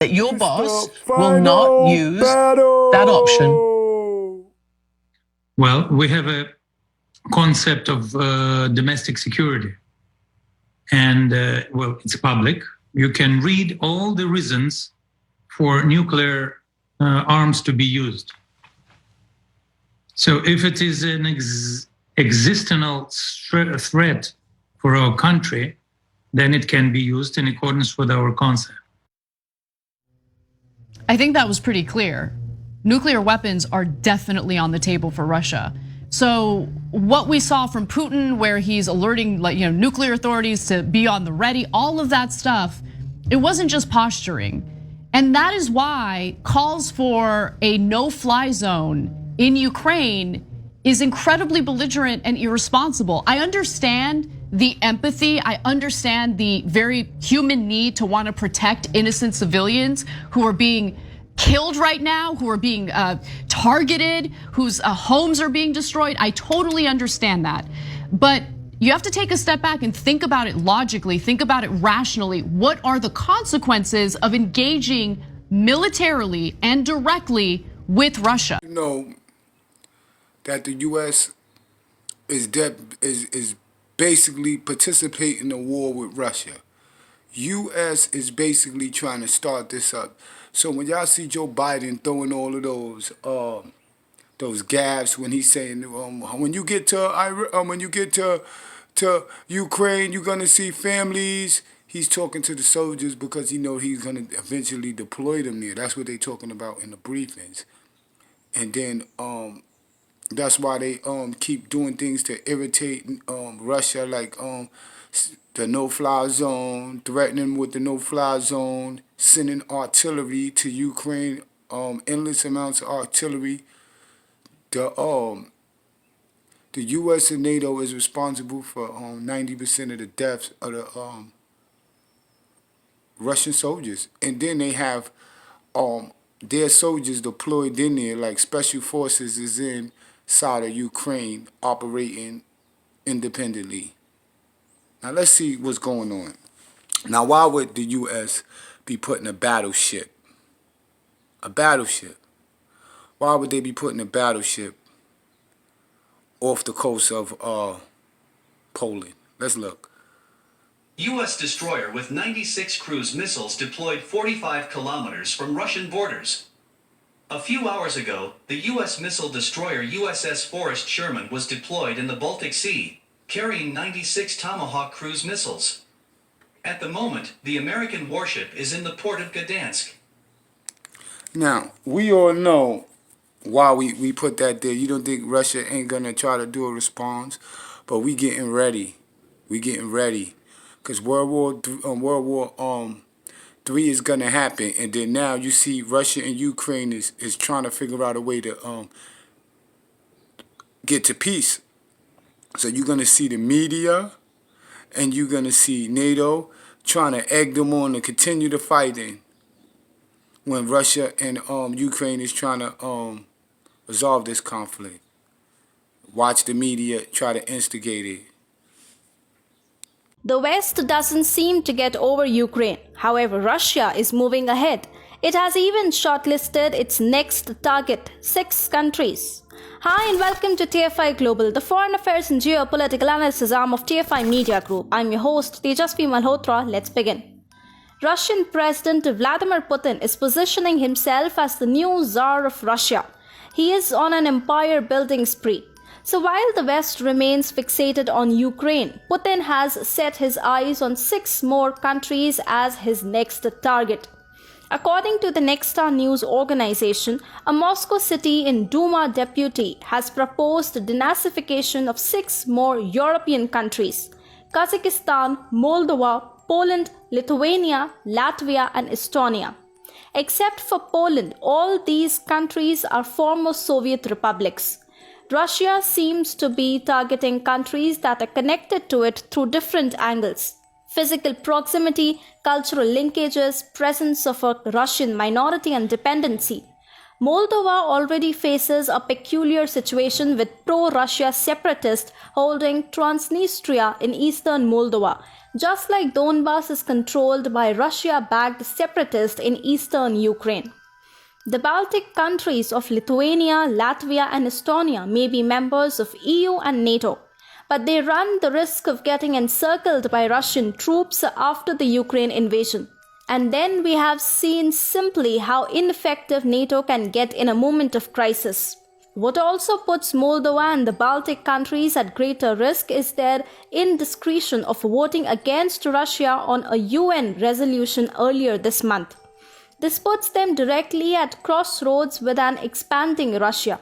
that your boss will not use that option? Well, we have a concept of domestic security. And, well, it's public. You can read all the reasons for nuclear arms to be used. So if it is an existential threat for our country, then it can be used in accordance with our concept. I think that was pretty clear. Nuclear weapons are definitely on the table for Russia. So what we saw from Putin, where he's alerting nuclear authorities to be on the ready, all of that stuff, it wasn't just posturing. And that is why calls for a no-fly zone in Ukraine is incredibly belligerent and irresponsible. I understand the empathy. I understand the very human need to want to protect innocent civilians who are being killed right now, who are being targeted, whose homes are being destroyed. I totally understand that. But you have to take a step back and think about it logically, think about it rationally. What are the consequences of engaging militarily and directly with Russia? You know that the U.S. is basically participating in a war with Russia. U.S. is basically trying to start this up. So when y'all see Joe Biden throwing all of those gaffes when he's saying when you get to Ukraine, you're gonna see families. He's talking to the soldiers because he knows he's gonna eventually deploy them there. That's what they're talking about in the briefings. And then that's why they keep doing things to irritate Russia, like the no-fly zone, threatening with the no-fly zone, sending artillery to Ukraine, endless amounts of artillery. The U.S. and NATO is responsible for 90% of the deaths of the Russian soldiers. And then they have their soldiers deployed in there, like special forces is inside of Ukraine operating independently. Now let's see what's going on. Now why would the U.S. be putting a battleship? Why would they be putting a battleship off the coast of Poland? Let's look. U.S. destroyer with 96 cruise missiles deployed 45 kilometers from Russian borders. A few hours ago, the U.S. missile destroyer USS Forrest Sherman was deployed in the Baltic Sea, carrying 96 Tomahawk cruise missiles. At the moment, the American warship is in the port of Gdansk. Now, we all know why we put that there. You don't think Russia ain't gonna try to do a response, but we getting ready. Because World War III is gonna happen, and then now you see Russia and Ukraine is trying to figure out a way to get to peace. So you're gonna see the media, and you're gonna see NATO trying to egg them on to continue the fighting when Russia and Ukraine is trying to resolve this conflict. Watch the media try to instigate it. The West doesn't seem to get over Ukraine. However, Russia is moving ahead. It has even shortlisted its next target, 6 countries. Hi and welcome to TFI Global, the foreign affairs and geopolitical analysis arm of TFI Media Group. I'm your host, Tejasvi Malhotra. Let's begin. Russian President Vladimir Putin is positioning himself as the new Tsar of Russia. He is on an empire-building spree. So while the West remains fixated on Ukraine, Putin has set his eyes on 6 more countries as his next target. According to the Nexstar News organization, a Moscow City in Duma deputy has proposed denazification of 6 more European countries: Kazakhstan, Moldova, Poland, Lithuania, Latvia, and Estonia. Except for Poland, all these countries are former Soviet republics. Russia seems to be targeting countries that are connected to it through different angles: physical proximity, cultural linkages, presence of a Russian minority, and dependency. Moldova already faces a peculiar situation with pro-Russia separatists holding Transnistria in eastern Moldova, just like Donbas is controlled by Russia-backed separatists in eastern Ukraine. The Baltic countries of Lithuania, Latvia and Estonia may be members of EU and NATO, but they run the risk of getting encircled by Russian troops after the Ukraine invasion. And then we have seen simply how ineffective NATO can get in a moment of crisis. What also puts Moldova and the Baltic countries at greater risk is their indiscretion of voting against Russia on a UN resolution earlier this month. This puts them directly at crossroads with an expanding Russia.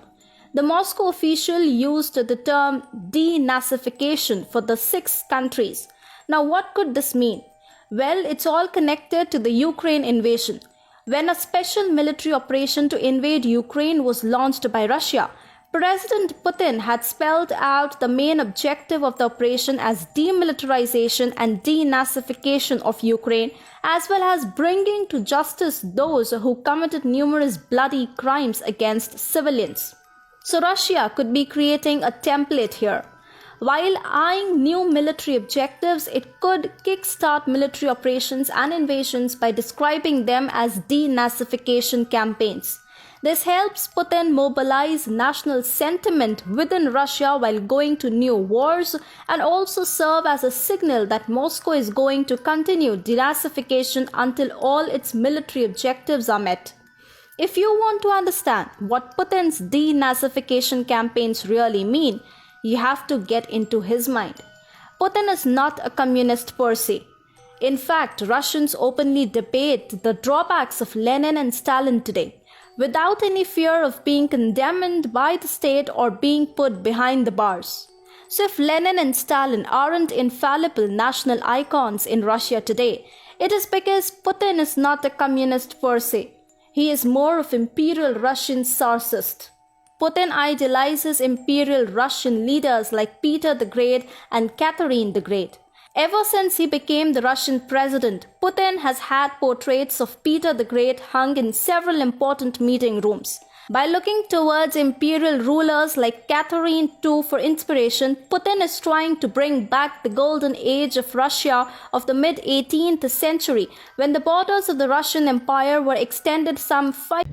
The Moscow official used the term denazification for the 6 countries. Now what could this mean? Well, it's all connected to the Ukraine invasion. When a special military operation to invade Ukraine was launched by Russia, President Putin had spelled out the main objective of the operation as demilitarization and denazification of Ukraine, as well as bringing to justice those who committed numerous bloody crimes against civilians. So Russia could be creating a template here. While eyeing new military objectives, it could kickstart military operations and invasions by describing them as denazification campaigns. This helps Putin mobilize national sentiment within Russia while going to new wars, and also serve as a signal that Moscow is going to continue denazification until all its military objectives are met. If you want to understand what Putin's denazification campaigns really mean, you have to get into his mind. Putin is not a communist per se. In fact, Russians openly debate the drawbacks of Lenin and Stalin today, without any fear of being condemned by the state or being put behind the bars. So if Lenin and Stalin aren't infallible national icons in Russia today, it is because Putin is not a communist per se. He is more of Imperial Russian Tsarist. Putin idolizes Imperial Russian leaders like Peter the Great and Catherine the Great. Ever since he became the Russian president, Putin has had portraits of Peter the Great hung in several important meeting rooms. By looking towards imperial rulers like Catherine II for inspiration, Putin is trying to bring back the golden age of Russia of the mid-18th century, when the borders of the Russian Empire were extended some 5.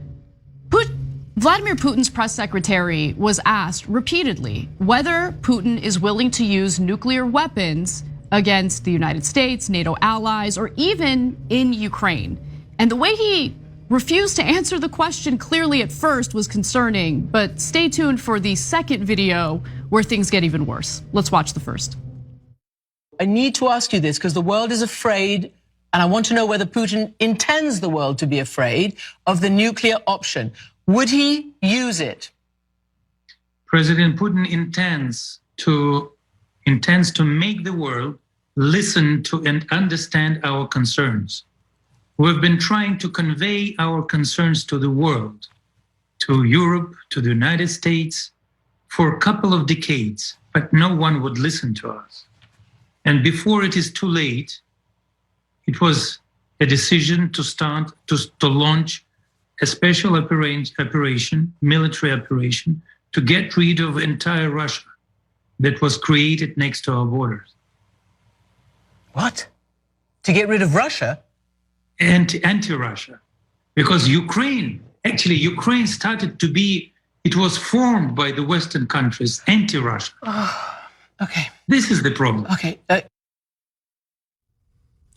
Vladimir Putin's press secretary was asked repeatedly whether Putin is willing to use nuclear weapons against the United States, NATO allies, or even in Ukraine. And the way he refused to answer the question clearly at first was concerning, but stay tuned for the second video where things get even worse. Let's watch the first. I need to ask you this because the world is afraid, and I want to know whether Putin intends the world to be afraid of the nuclear option. Would he use it? President Putin intends to make the world listen to and understand our concerns. We've been trying to convey our concerns to the world, to Europe, to the United States, for a couple of decades, but no one would listen to us. And before it is too late, it was a decision to launch a special operation, military operation, to get rid of entire Russia that was created next to our borders. What? To get rid of Russia? Anti-Russia. Because Ukraine started to be, it was formed by the Western countries, anti-Russia. Oh, okay. This is the problem. Okay.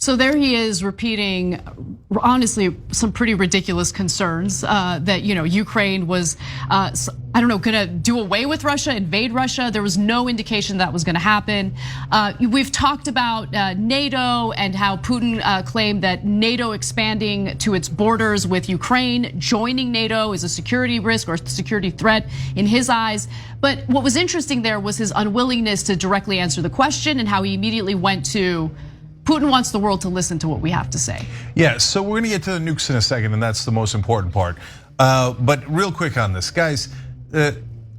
So there he is repeating, honestly, some pretty ridiculous concerns that Ukraine was, gonna do away with Russia, invade Russia. There was no indication that was gonna happen. We've talked about NATO and how Putin claimed that NATO expanding to its borders with Ukraine, joining NATO is a security risk or security threat in his eyes. But what was interesting there was his unwillingness to directly answer the question and how he immediately went to Putin wants the world to listen to what we have to say. Yeah, so we're gonna get to the nukes in a second, and that's the most important part. But real quick on this, guys,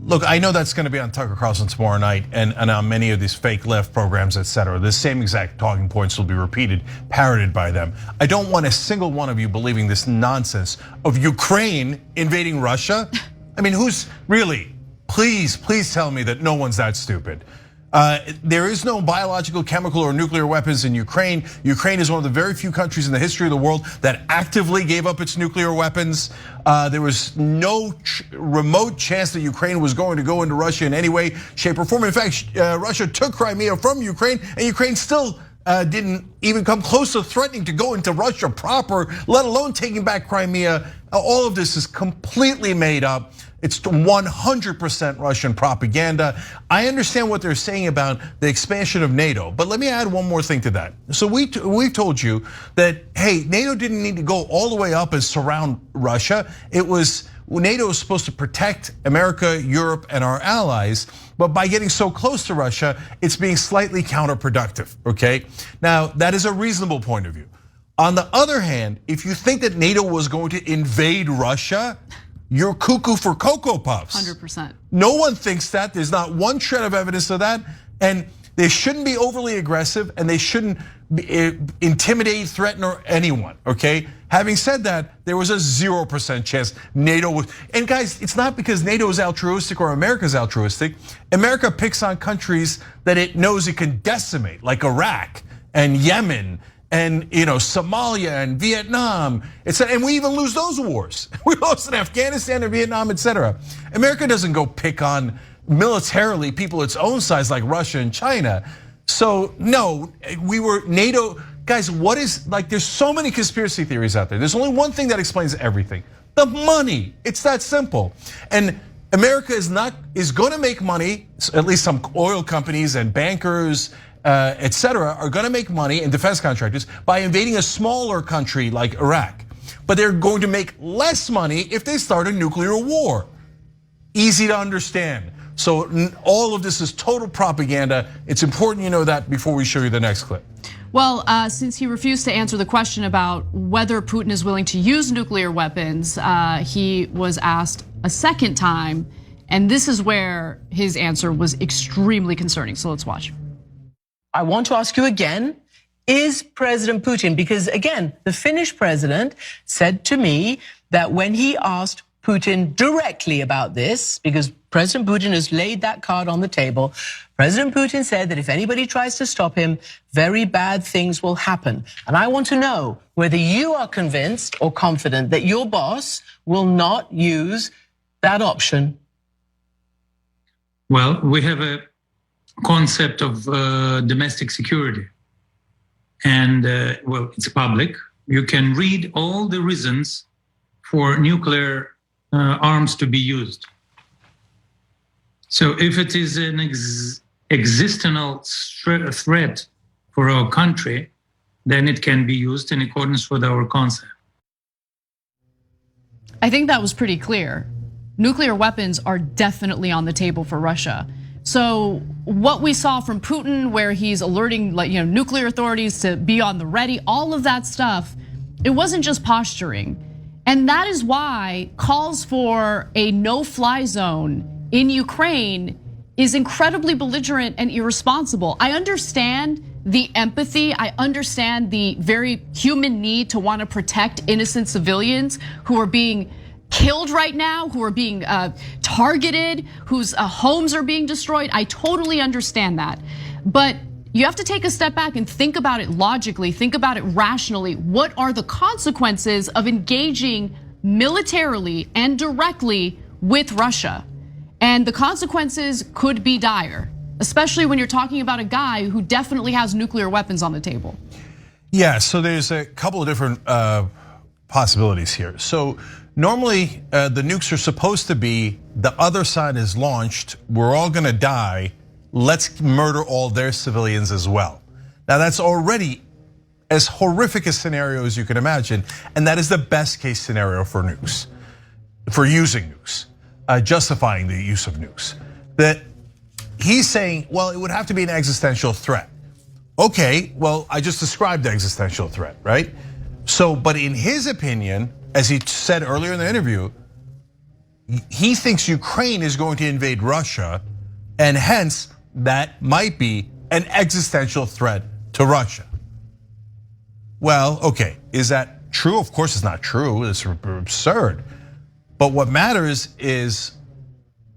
look, I know that's going to be on Tucker Carlson tomorrow night and on many of these fake left programs, et cetera. The same exact talking points will be repeated, parroted by them. I don't want a single one of you believing this nonsense of Ukraine invading Russia. I mean, who's really? Please tell me that no one's that stupid. There is no biological, chemical, or nuclear weapons in Ukraine. Ukraine is one of the very few countries in the history of the world that actively gave up its nuclear weapons. There was no remote chance that Ukraine was going to go into Russia in any way, shape, or form. In fact, Russia took Crimea from Ukraine, and Ukraine still didn't even come close to threatening to go into Russia proper, let alone taking back Crimea. All of this is completely made up. It's 100% Russian propaganda. I understand what they're saying about the expansion of NATO, but let me add one more thing to that. So we've told you that, hey, NATO didn't need to go all the way up and surround Russia. NATO was supposed to protect America, Europe, and our allies, but by getting so close to Russia, it's being slightly counterproductive, okay? Now, that is a reasonable point of view. On the other hand, if you think that NATO was going to invade Russia, you're cuckoo for Cocoa Puffs. 100%. No one thinks that. There's not one shred of evidence of that. And they shouldn't be overly aggressive and they shouldn't intimidate, threaten anyone, okay? Having said that, there was a 0% chance NATO would, and guys, it's not because NATO is altruistic or America's altruistic. America picks on countries that it knows it can decimate, like Iraq and Yemen and Somalia and Vietnam, and we even lose those wars. We lost in Afghanistan and Vietnam, et cetera. America doesn't go pick on militarily people its own size like Russia and China. So no, we were NATO. Guys, there's so many conspiracy theories out there. There's only one thing that explains everything: the money. It's that simple. And America is going to make money, at least some oil companies and bankers, et cetera, are going to make money, and defense contractors, by invading a smaller country like Iraq. But they're going to make less money if they start a nuclear war. Easy to understand. So all of this is total propaganda. It's important you know that before we show you the next clip. Well, since he refused to answer the question about whether Putin is willing to use nuclear weapons, he was asked a second time, and this is where his answer was extremely concerning. So let's watch. I want to ask you again, is President Putin, because again, the Finnish president said to me that when he asked Putin directly about this, because President Putin has laid that card on the table, President Putin said that if anybody tries to stop him, very bad things will happen. And I want to know whether you are convinced or confident that your boss will not use that option. Well, we have a concept of domestic security. And well, it's public. You can read all the reasons for nuclear arms to be used. So if it is an existential threat for our country, then it can be used in accordance with our concept. I think that was pretty clear. Nuclear weapons are definitely on the table for Russia. So what we saw from Putin, where he's alerting nuclear authorities to be on the ready, all of that stuff, it wasn't just posturing. And that is why calls for a no-fly zone in Ukraine is incredibly belligerent and irresponsible. I understand the empathy, I understand the very human need to want to protect innocent civilians who are being killed right now, who are being targeted, whose homes are being destroyed. I totally understand that. But you have to take a step back and think about it logically, think about it rationally. What are the consequences of engaging militarily and directly with Russia? And the consequences could be dire, especially when you're talking about a guy who definitely has nuclear weapons on the table. Yeah, so there's a couple of different possibilities here. So normally the nukes are supposed to be, the other side is launched, we're all gonna die, let's murder all their civilians as well. Now that's already as horrific a scenario as you can imagine, and that is the best case scenario for nukes, for using nukes, justifying the use of nukes. That he's saying, well, it would have to be an existential threat. Okay, well, I just described the existential threat, right? So, but in his opinion, as he said earlier in the interview, He thinks Ukraine is going to invade Russia, and hence that might be an existential threat to Russia. Well, okay, is that true? Of course it's not true, it's absurd. But what matters is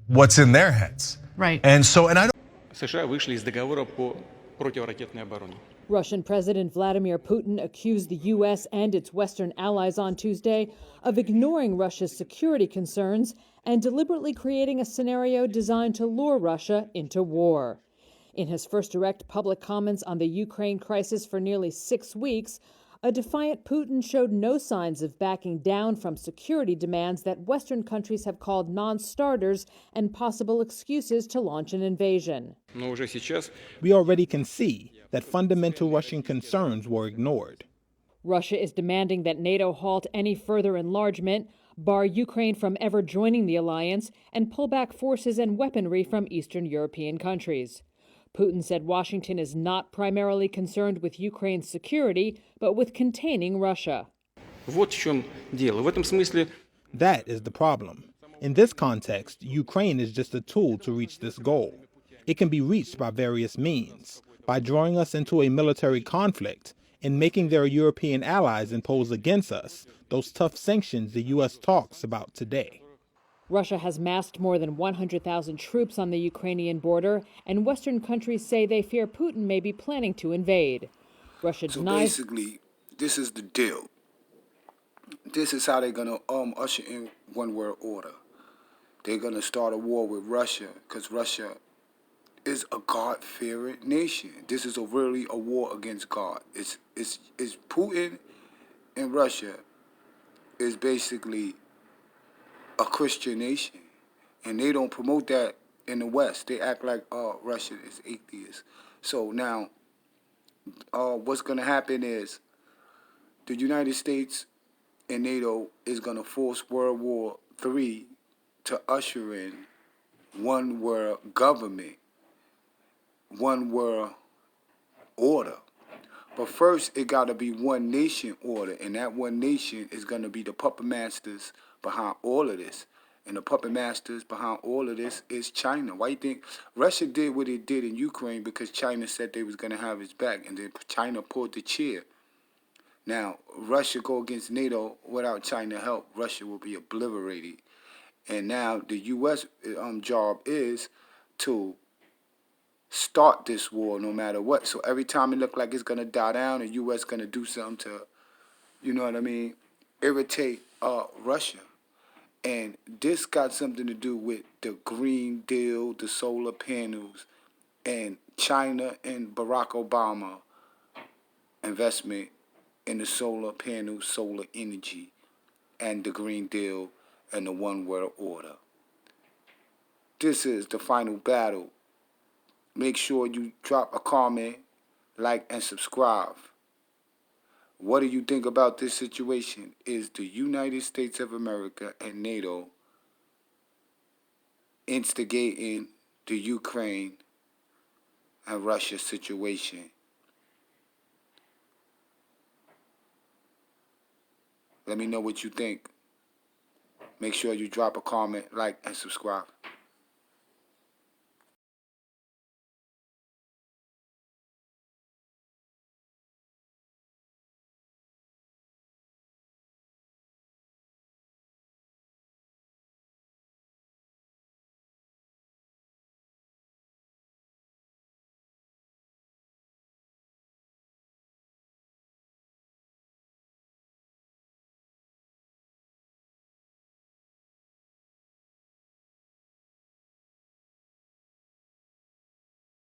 what's in their heads. Right. And I don't. США вышли из договора по противоракетной обороне. Russian President Vladimir Putin accused the U.S. and its Western allies on Tuesday of ignoring Russia's security concerns and deliberately creating a scenario designed to lure Russia into war. In his first direct public comments on the Ukraine crisis for nearly 6 weeks, a defiant Putin showed no signs of backing down from security demands that Western countries have called non-starters and possible excuses to launch an invasion. We already can see that fundamental Russian concerns were ignored. Russia is demanding that NATO halt any further enlargement, bar Ukraine from ever joining the alliance, and pull back forces and weaponry from Eastern European countries. Putin said Washington is not primarily concerned with Ukraine's security, but with containing Russia. That is the problem. In this context, Ukraine is just a tool to reach this goal. It can be reached by various means, by drawing us into a military conflict and making their European allies impose against us those tough sanctions the U.S. talks about today. Russia has massed more than 100,000 troops on the Ukrainian border, and Western countries say they fear Putin may be planning to invade. Russia denies. So basically, this is the deal. This is how they're gonna usher in one world order. They're gonna start a war with Russia because Russia is a God-fearing nation. This is really a war against God. It's Putin and Russia is basically a Christian nation, and they don't promote that in the West. They act like Russia is atheist. So now, what's going to happen is the United States and NATO is going to force World War III to usher in one world government, one world order. But first, it got to be one nation order, and that one nation is going to be the puppet masters behind all of this. And the puppet masters behind all of this is China. Why do you think Russia did what it did in Ukraine? Because China said they was going to have its back, and then China pulled the chair. Now, Russia go against NATO without China help, Russia will be obliterated. And now the U.S. Job is to start this war no matter what. So every time it look like it's going to die down, the U.S. going to do something to, you know what I mean, irritate Russia. And this got something to do with the Green Deal, the solar panels, and China and Barack Obama investment in the solar panels, solar energy, and the Green Deal and the One World Order. This is the final battle. Make sure you drop a comment, like, and subscribe. What do you think about this situation? Is the United States of America and NATO instigating the Ukraine and Russia situation? Let me know what you think. Make sure you drop a comment, like, and subscribe.